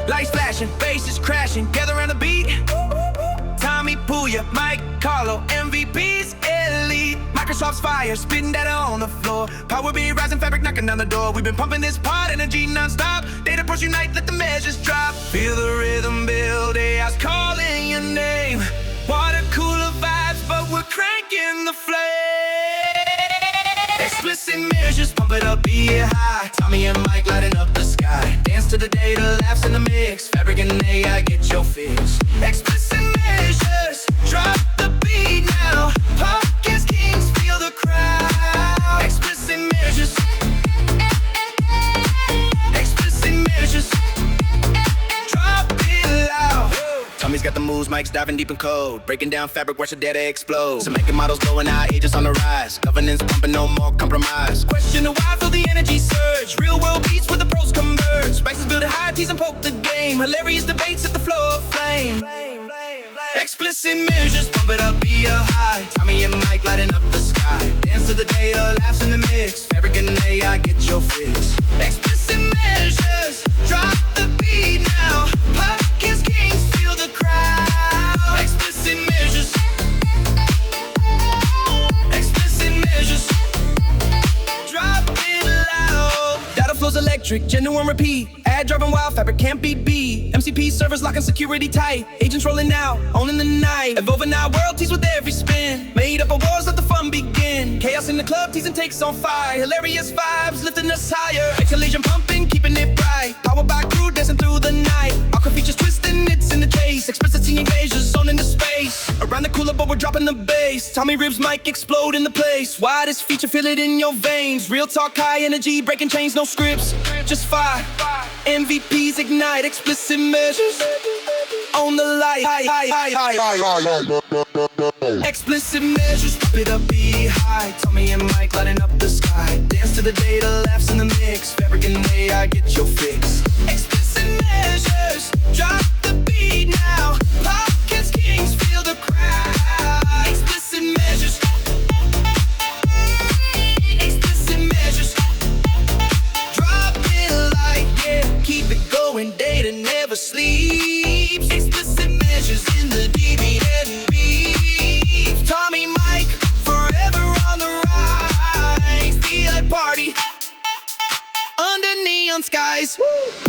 Lights flashing, faces crashing, gather around the beat. Tommy, Puya, Mike, Carlo, MVPs, elite. Microsoft's fire, spitting data on the floor. PowerBI rising, fabric knocking down the door. We've been pumping this pod, energy non-stop. Data pros unite, let the measures drop. Feel the rhythm build, AI's calling your name. Water cooler vibes, but we're cranking the flame. Explicit measures, pump it up, be it high. Tommy and Mike lighting up the sky. Dance to the data, laughs in the mix. Fabric and AI, get your fix. Explicit measures, drop the beat now. Podcast kings, feel the crowd. Explicit measures. Explicit measures. Drop it loud. Tommy's got the moves, Mike's diving deep in code. Breaking down fabric, watch the data explode. So making models going out, agents on the rise. Governance pumping, no more compromise. Question the why, feel the energy surge. Real world beats where the pros converge. Spices build it high, tease and poke the game. Hilarious debates at the floor of flame. Explicit measures, pump it up, be a high. Tommy and Mike lighting up the sky. Dance to the data, laughs in the mix. Fabric and AI, get your fix. Explicit measures, drop the beat now. Podcast kings, feel the crowd. Explicit measures. Explicit measures. Drop it loud. Data flows electric, genuine repeat. Ad driving wild, fabric can't be beat. MCP servers locking security tight. Agents rolling out, owning the night. Evolving our world, tease with every spin. Made up of wars, let the fun begin. Chaos in the club, teasing takes on fire. Hilarious vibes, lifting us higher. Exhalation pumping, keeping it bright. Powered by crew, dancing through the night. Aqua features twisting, it's in the chase. Explicit seeing measures, zoning the space. Around the cooler, but we're dropping the bass. Tommy ribs mic explode in the place. Why this feature, feel it in your veins. Real talk, high energy, breaking chains, no scripts, just fire. MVPs ignite, explicit measures on the light. Explicit measures, pump it up, be high. Tommy and Mike lighting up the sky. Dance to the data, laughs in the mix. Fabric and AI, get your fix. Explicit measures, drop the beat now. Podcast kings, feel the crowd. Explicit measures. Explicit measures. Drop it like, yeah. Keep it going, data never sleeps. Explicit measures in the DVD beats. Tommy, Mike, forever on the rise. Feel like party under neon skies. Woo!